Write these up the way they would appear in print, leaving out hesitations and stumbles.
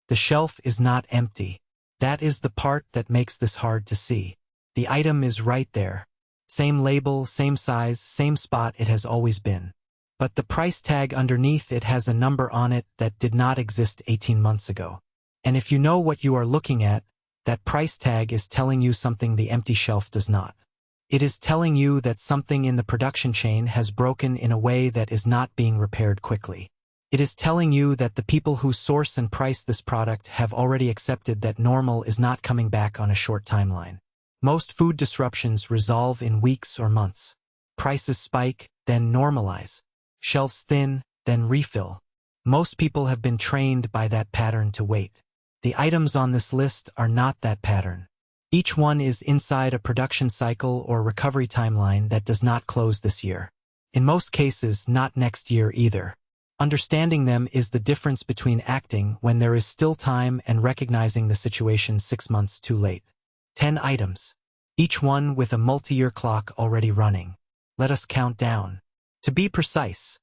The shelf is not empty. That is the part that makes this hard to see. The item is right there. Same label, same size, same spot it has always been. But the price tag underneath it has a number on it that did not exist 18 months ago. And if you know what you are looking at, that price tag is telling you something the empty shelf does not. It is telling you that something in the production chain has broken in a way that is not being repaired quickly. It is telling you that the people who source and price this product have already accepted that normal is not coming back on a short timeline. Most food disruptions resolve in weeks or months. Prices spike, then normalize. Shelves thin, then refill. Most people have been trained by that pattern to wait. The items on this list are not that pattern. Each one is inside a production cycle or recovery timeline that does not close this year. In most cases, not next year either. Understanding them is the difference between acting when there is still time and recognizing the situation 6 months too late. 10 items. Each one with a multi-year clock already running. Let us count down. To be precise,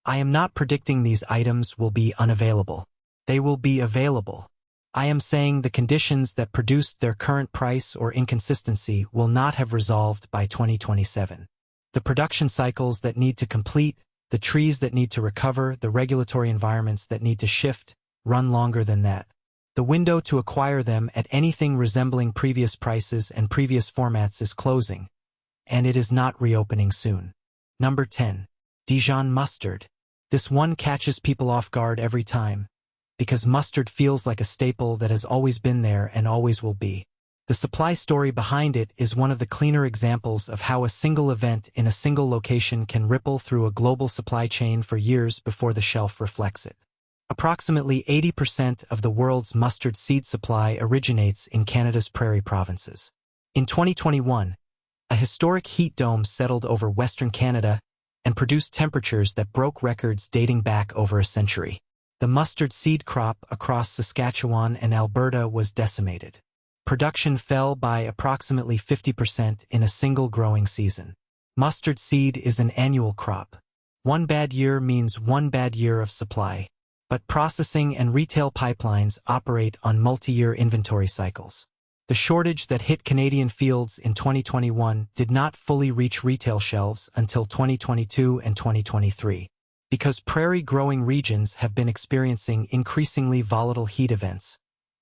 I am not predicting these items will be unavailable. They will be available. I am saying the conditions that produced their current price or inconsistency will not have resolved by 2027. The production cycles that need to complete, the trees that need to recover, the regulatory environments that need to shift, run longer than that. The window to acquire them at anything resembling previous prices and previous formats is closing, and it is not reopening soon. Number 10. Dijon mustard. This one catches people off guard every time, because mustard feels like a staple that has always been there and always will be. The supply story behind it is one of the cleaner examples of how a single event in a single location can ripple through a global supply chain for years before the shelf reflects it. Approximately 80% of the world's mustard seed supply originates in Canada's prairie provinces. In 2021, a historic heat dome settled over Western Canada and produced temperatures that broke records dating back over a century. The mustard seed crop across Saskatchewan and Alberta was decimated. Production fell by approximately 50% in a single growing season. Mustard seed is an annual crop. One bad year means one bad year of supply, but processing and retail pipelines operate on multi-year inventory cycles. The shortage that hit Canadian fields in 2021 did not fully reach retail shelves until 2022 and 2023. Because prairie-growing regions have been experiencing increasingly volatile heat events,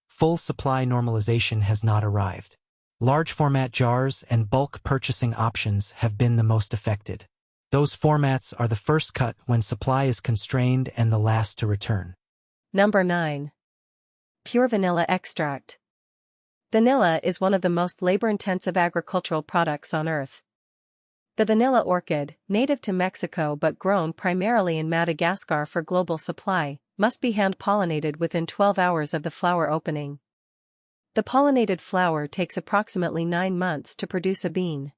full supply normalization has not arrived. Large-format jars and bulk purchasing options have been the most affected. Those formats are the first cut when supply is constrained and the last to return. Number 9. Pure vanilla extract. Vanilla is one of the most labor-intensive agricultural products on Earth. The vanilla orchid, native to Mexico but grown primarily in Madagascar for global supply, must be hand-pollinated within 12 hours of the flower opening. The pollinated flower takes approximately 9 months to produce a bean.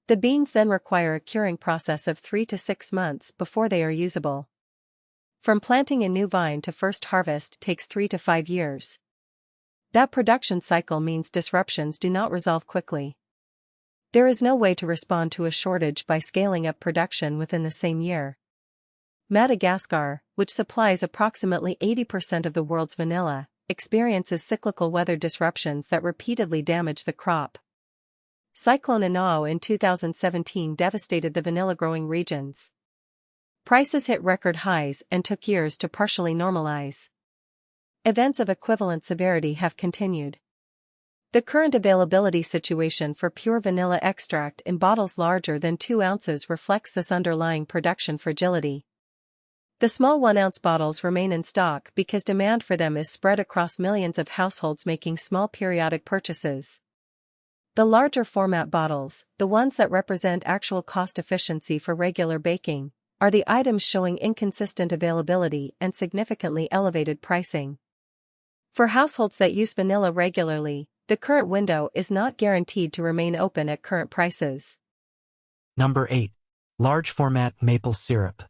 The beans then require a curing process of 3 to 6 months before they are usable. From planting a new vine to first harvest takes 3 to 5 years. That production cycle means disruptions do not resolve quickly. There is no way to respond to a shortage by scaling up production within the same year. Madagascar, which supplies approximately 80% of the world's vanilla, experiences cyclical weather disruptions that repeatedly damage the crop. Cyclone Inao in 2017 devastated the vanilla-growing regions. Prices hit record highs and took years to partially normalize. Events of equivalent severity have continued. The current availability situation for pure vanilla extract in bottles larger than 2 ounces reflects this underlying production fragility. The small 1-ounce bottles remain in stock because demand for them is spread across millions of households making small periodic purchases. The larger format bottles, the ones that represent actual cost efficiency for regular baking, are the items showing inconsistent availability and significantly elevated pricing. For households that use vanilla regularly, the current window is not guaranteed to remain open at current prices. Number 8. Large format maple syrup.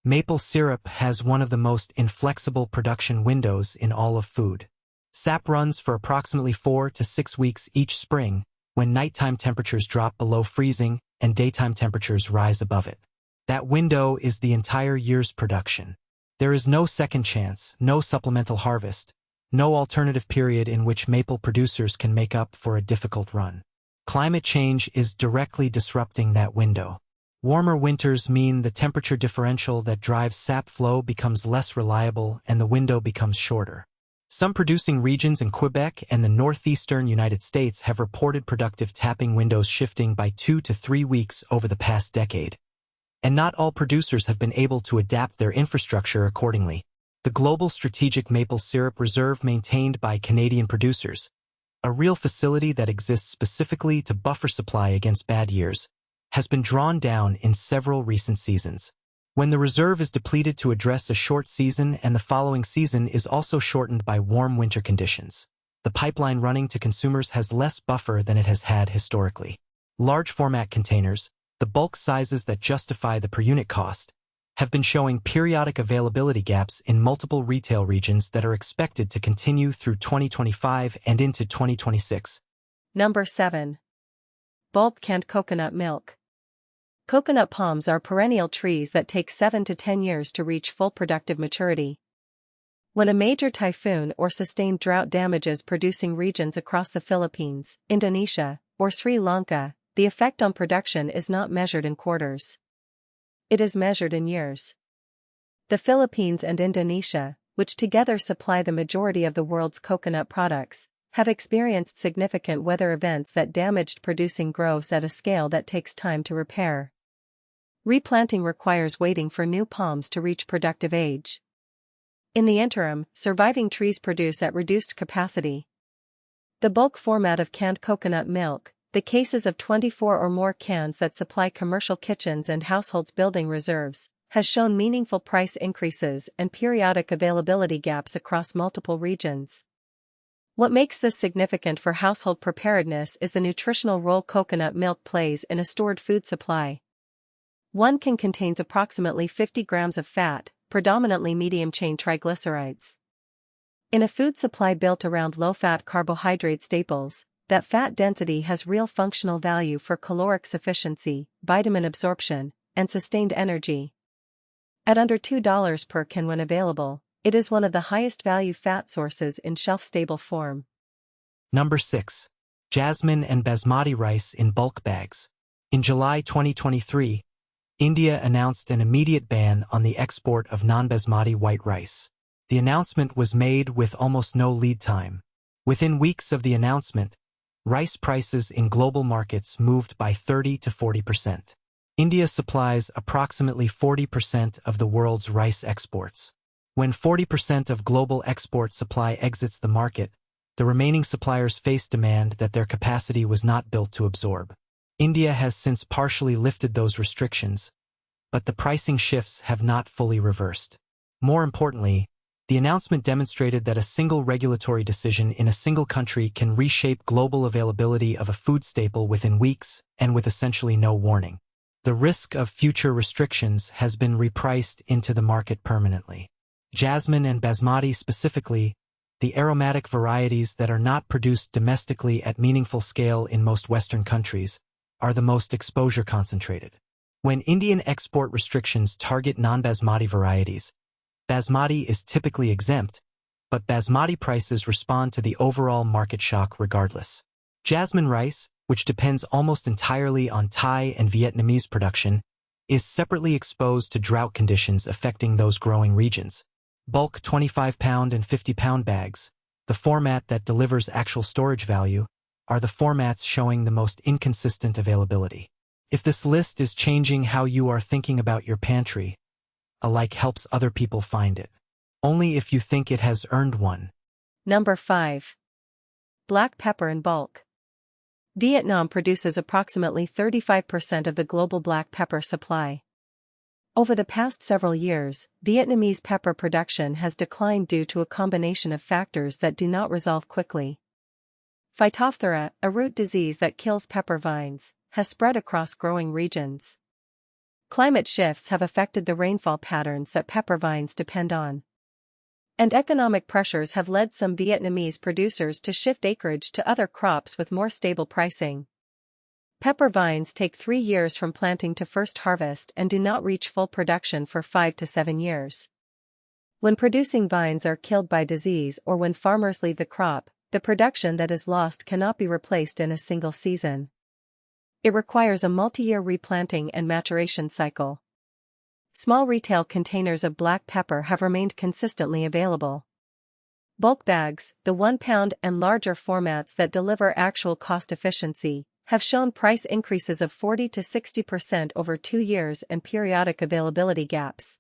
Maple syrup has one of the most inflexible production windows in all of food. Sap runs for approximately 4 to 6 weeks each spring, when nighttime temperatures drop below freezing and daytime temperatures rise above it. That window is the entire year's production. There is no second chance, no supplemental harvest, No alternative period in which maple producers can make up for a difficult run. Climate change is directly disrupting that window. Warmer winters mean the temperature differential that drives sap flow becomes less reliable and the window becomes shorter. Some producing regions in Quebec and the northeastern United States have reported productive tapping windows shifting by 2 to 3 weeks over the past decade. And not all producers have been able to adapt their infrastructure accordingly. The Global Strategic Maple Syrup Reserve maintained by Canadian producers, a real facility that exists specifically to buffer supply against bad years, has been drawn down in several recent seasons. When the reserve is depleted to address a short season and the following season is also shortened by warm winter conditions, the pipeline running to consumers has less buffer than it has had historically. Large format containers, the bulk sizes that justify the per-unit cost, have been showing periodic availability gaps in multiple retail regions that are expected to continue through 2025 and into 2026. Number 7. Bulk canned coconut milk. Coconut palms are perennial trees that take 7 to 10 years to reach full productive maturity. When a major typhoon or sustained drought damages producing regions across the Philippines, Indonesia, or Sri Lanka, the effect on production is not measured in quarters. It is measured in years. The Philippines and Indonesia, which together supply the majority of the world's coconut products, have experienced significant weather events that damaged producing groves at a scale that takes time to repair. Replanting requires waiting for new palms to reach productive age. In the interim, surviving trees produce at reduced capacity. The bulk format of canned coconut milk, the cases of 24 or more cans that supply commercial kitchens and households building reserves, has shown meaningful price increases and periodic availability gaps across multiple regions. What makes this significant for household preparedness is the nutritional role coconut milk plays in a stored food supply. 1 can contains approximately 50 grams of fat, predominantly medium-chain triglycerides. In a food supply built around low-fat carbohydrate staples, that fat density has real functional value for caloric sufficiency, vitamin absorption, and sustained energy. At under $2 per can when available, it is one of the highest value fat sources in shelf-stable form. Number 6. Jasmine and basmati rice in bulk bags. In July 2023, India announced an immediate ban on the export of non-basmati white rice. The announcement was made with almost no lead time. Within weeks of the announcement, rice prices in global markets moved by 30 to 40%. India supplies approximately 40% of the world's rice exports. When 40% of global export supply exits the market, the remaining suppliers face demand that their capacity was not built to absorb. India has since partially lifted those restrictions, but the pricing shifts have not fully reversed. More importantly, the announcement demonstrated that a single regulatory decision in a single country can reshape global availability of a food staple within weeks and with essentially no warning. The risk of future restrictions has been repriced into the market permanently. Jasmine and basmati specifically, the aromatic varieties that are not produced domestically at meaningful scale in most Western countries, are the most exposure concentrated. When Indian export restrictions target non-basmati varieties, basmati is typically exempt, but basmati prices respond to the overall market shock regardless. Jasmine rice, which depends almost entirely on Thai and Vietnamese production, is separately exposed to drought conditions affecting those growing regions. Bulk 25-pound and 50-pound bags, the format that delivers actual storage value, are the formats showing the most inconsistent availability. If this list is changing how you are thinking about your pantry, a like helps other people find it. Only if you think it has earned one. Number 5. Black pepper in bulk. Vietnam produces approximately 35% of the global black pepper supply. Over the past several years, Vietnamese pepper production has declined due to a combination of factors that do not resolve quickly. Phytophthora, a root disease that kills pepper vines, has spread across growing regions. Climate shifts have affected the rainfall patterns that pepper vines depend on. And economic pressures have led some Vietnamese producers to shift acreage to other crops with more stable pricing. Pepper vines take 3 years from planting to first harvest and do not reach full production for 5 to 7 years. When producing vines are killed by disease or when farmers leave the crop, the production that is lost cannot be replaced in a single season. It requires a multi-year replanting and maturation cycle. Small retail containers of black pepper have remained consistently available. Bulk bags, the 1 pound and larger formats that deliver actual cost efficiency, have shown price increases of 40 to 60% over 2 years and periodic availability gaps.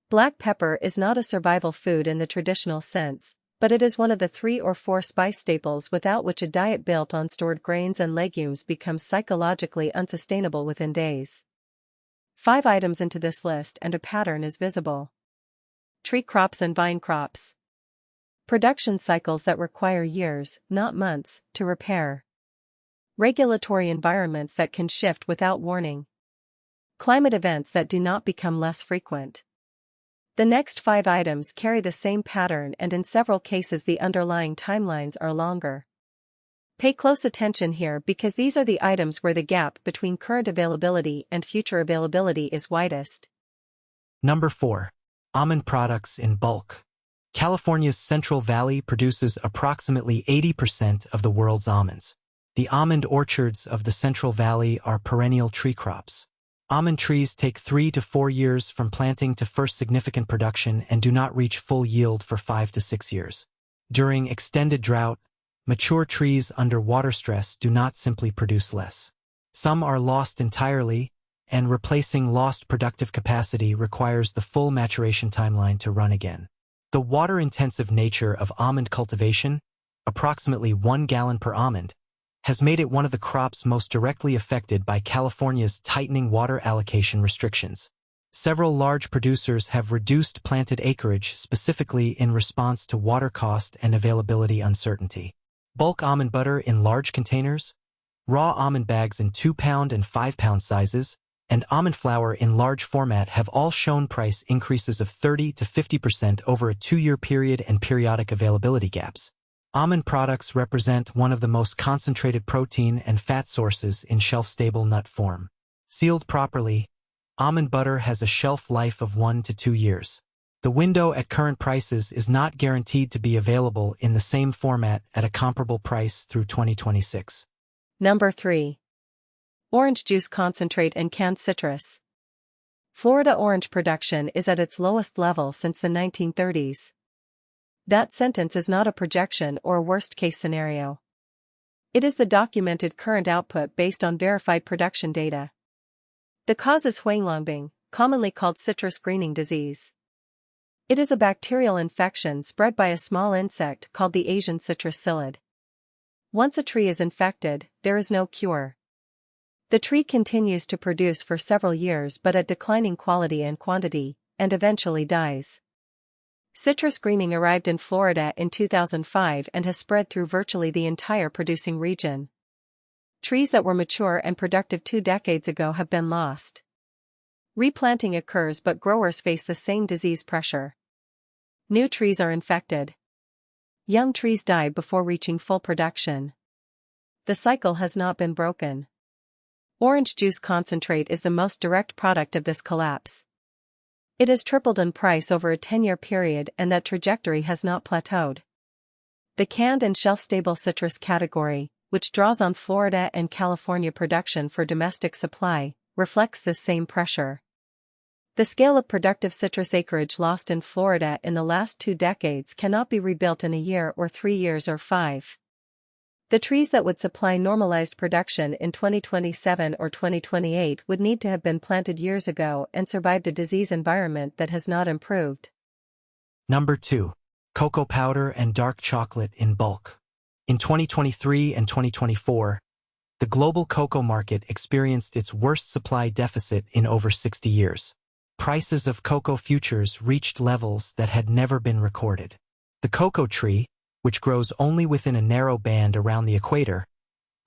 Black pepper is not a survival food in the traditional sense, but it is one of the 3 or 4 spice staples without which a diet built on stored grains and legumes becomes psychologically unsustainable within days. 5 items into this list and a pattern is visible. Tree crops and vine crops. Production cycles that require years, not months, to repair. Regulatory environments that can shift without warning. Climate events that do not become less frequent. The next 5 items carry the same pattern, and in several cases the underlying timelines are longer. Pay close attention here because these are the items where the gap between current availability and future availability is widest. Number 4. Almond products in bulk. California's Central Valley produces approximately 80% of the world's almonds. The almond orchards of the Central Valley are perennial tree crops. Almond trees take 3 to 4 years from planting to first significant production and do not reach full yield for 5 to 6 years. During extended drought, mature trees under water stress do not simply produce less. Some are lost entirely, and replacing lost productive capacity requires the full maturation timeline to run again. The water-intensive nature of almond cultivation, approximately 1 gallon per almond, has made it one of the crops most directly affected by California's tightening water allocation restrictions. Several large producers have reduced planted acreage specifically in response to water cost and availability uncertainty. Bulk almond butter in large containers, raw almond bags in 2-pound and 5-pound sizes, and almond flour in large format have all shown price increases of 30 to 50% over a 2-year period and periodic availability gaps. Almond products represent one of the most concentrated protein and fat sources in shelf-stable nut form. Sealed properly, almond butter has a shelf life of 1 to 2 years. The window at current prices is not guaranteed to be available in the same format at a comparable price through 2026. Number 3. Orange juice concentrate and canned citrus. Florida orange production is at its lowest level since the 1930s. That sentence is not a projection or a worst-case scenario. It is the documented current output based on verified production data. The cause is huanglongbing, commonly called citrus greening disease. It is a bacterial infection spread by a small insect called the Asian citrus psyllid. Once a tree is infected, there is no cure. The tree continues to produce for several years but at declining quality and quantity, and eventually dies. Citrus greening arrived in Florida in 2005 and has spread through virtually the entire producing region. Trees that were mature and productive 2 decades ago have been lost. Replanting occurs but growers face the same disease pressure. New trees are infected. Young trees die before reaching full production. The cycle has not been broken. Orange juice concentrate is the most direct product of this collapse. It has tripled in price over a 10-year period and that trajectory has not plateaued. The canned and shelf-stable citrus category, which draws on Florida and California production for domestic supply, reflects this same pressure. The scale of productive citrus acreage lost in Florida in the last 2 decades cannot be rebuilt in a year or 3 years or 5. The trees that would supply normalized production in 2027 or 2028 would need to have been planted years ago and survived a disease environment that has not improved. Number 2. Cocoa powder and dark chocolate in bulk. In 2023 and 2024, the global cocoa market experienced its worst supply deficit in over 60 years. Prices of cocoa futures reached levels that had never been recorded. The cocoa tree, which grows only within a narrow band around the equator,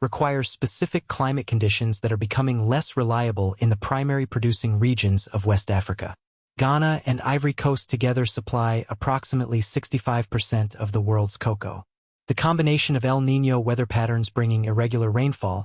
requires specific climate conditions that are becoming less reliable in the primary producing regions of West Africa. Ghana and Ivory Coast together supply approximately 65% of the world's cocoa. The combination of El Niño weather patterns bringing irregular rainfall,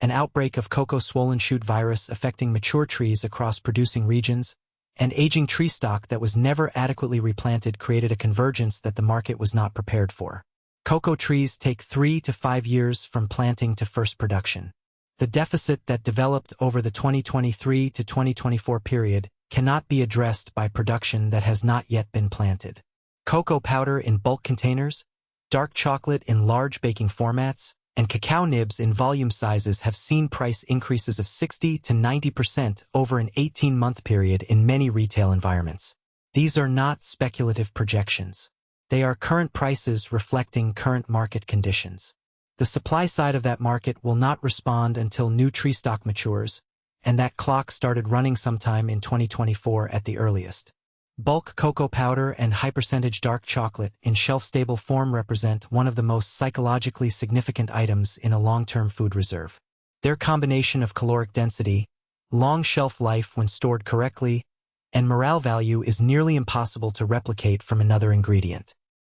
an outbreak of cocoa swollen shoot virus affecting mature trees across producing regions, and aging tree stock that was never adequately replanted created a convergence that the market was not prepared for. Cocoa trees take 3 to 5 years from planting to first production. The deficit that developed over the 2023 to 2024 period cannot be addressed by production that has not yet been planted. Cocoa powder in bulk containers, dark chocolate in large baking formats, and cacao nibs in volume sizes have seen price increases of 60 to 90% over an 18-month period in many retail environments. These are not speculative projections. They are current prices reflecting current market conditions. The supply side of that market will not respond until new tree stock matures, and that clock started running sometime in 2024 at the earliest. Bulk cocoa powder and high-percentage dark chocolate in shelf-stable form represent one of the most psychologically significant items in a long-term food reserve. Their combination of caloric density, long shelf life when stored correctly, and morale value is nearly impossible to replicate from another ingredient.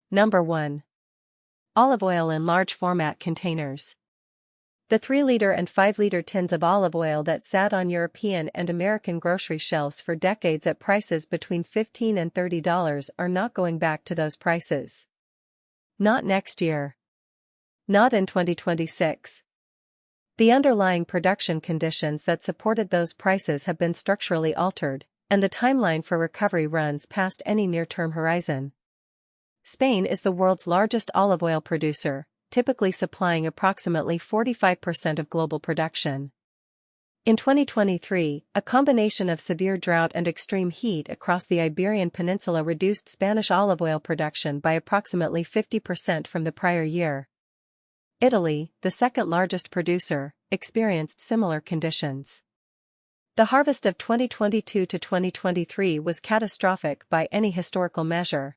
Number 1. Olive oil in large format containers. The 3-liter and 5-liter tins of olive oil that sat on European and American grocery shelves for decades at prices between $15 and $30 are not going back to those prices. Not next year. Not in 2026. The underlying production conditions that supported those prices have been structurally altered, and the timeline for recovery runs past any near-term horizon. Spain is the world's largest olive oil producer, typically supplying approximately 45% of global production. In 2023, a combination of severe drought and extreme heat across the Iberian Peninsula reduced Spanish olive oil production by approximately 50% from the prior year. Italy, the second-largest producer, experienced similar conditions. The harvest of 2022 to 2023 was catastrophic by any historical measure.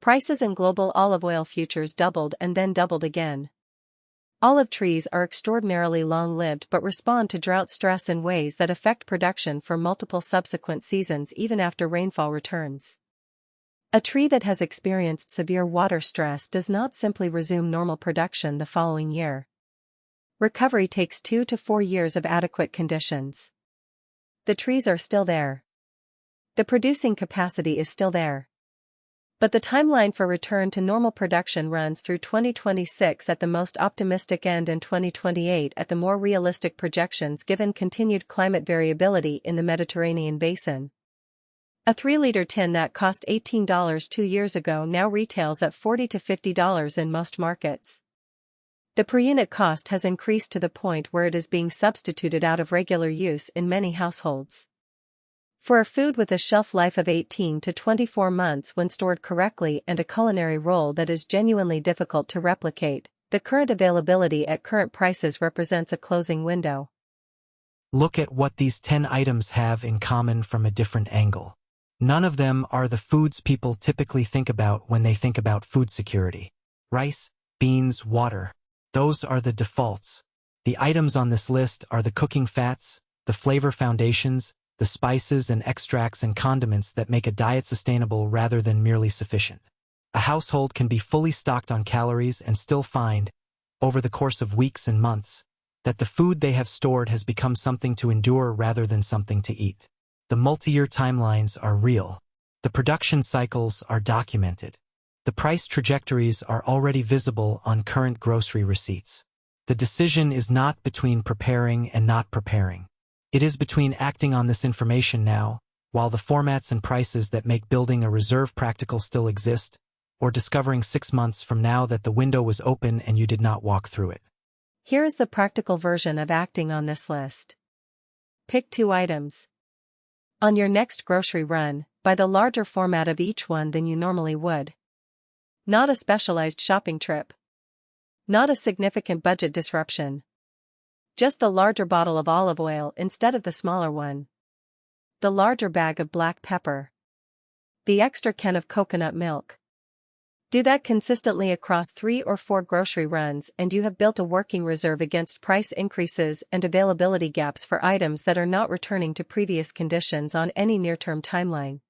Prices in global olive oil futures doubled and then doubled again. Olive trees are extraordinarily long-lived but respond to drought stress in ways that affect production for multiple subsequent seasons even after rainfall returns. A tree that has experienced severe water stress does not simply resume normal production the following year. Recovery takes 2 to 4 years of adequate conditions. The trees are still there. The producing capacity is still there. But the timeline for return to normal production runs through 2026 at the most optimistic end and 2028 at the more realistic projections given continued climate variability in the Mediterranean basin. A 3-liter tin that cost $18 2 years ago now retails at $40 to $50 in most markets. The per-unit cost has increased to the point where it is being substituted out of regular use in many households. For a food with a shelf life of 18 to 24 months when stored correctly and a culinary role that is genuinely difficult to replicate, the current availability at current prices represents a closing window. Look at what these 10 items have in common from a different angle. None of them are the foods people typically think about when they think about food security. Rice, beans, water. Those are the defaults. The items on this list are the cooking fats, the flavor foundations, the spices and extracts and condiments that make a diet sustainable rather than merely sufficient. A household can be fully stocked on calories and still find, over the course of weeks and months, that the food they have stored has become something to endure rather than something to eat. The multi-year timelines are real. The production cycles are documented. The price trajectories are already visible on current grocery receipts. The decision is not between preparing and not preparing. It is between acting on this information now, while the formats and prices that make building a reserve practical still exist, or discovering 6 months from now that the window was open and you did not walk through it. Here is the practical version of acting on this list. Pick 2 items. On your next grocery run, buy the larger format of each one than you normally would. Not a specialized shopping trip. Not a significant budget disruption. Just the larger bottle of olive oil instead of the smaller one. The larger bag of black pepper. The extra can of coconut milk. Do that consistently across 3 or 4 grocery runs and you have built a working reserve against price increases and availability gaps for items that are not returning to previous conditions on any near-term timeline.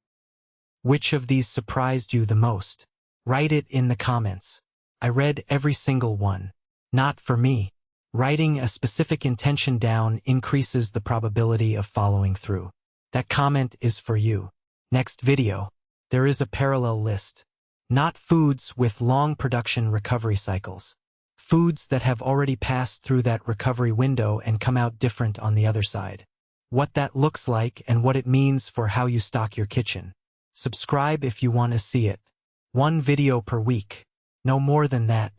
Which of these surprised you the most? Write it in the comments. I read every single one. Not for me. Writing a specific intention down increases the probability of following through. That comment is for you. Next video, there is a parallel list. Not foods with long production recovery cycles. Foods that have already passed through that recovery window and come out different on the other side. What that looks like and what it means for how you stock your kitchen. Subscribe if you want to see it. One video per week. No more than that.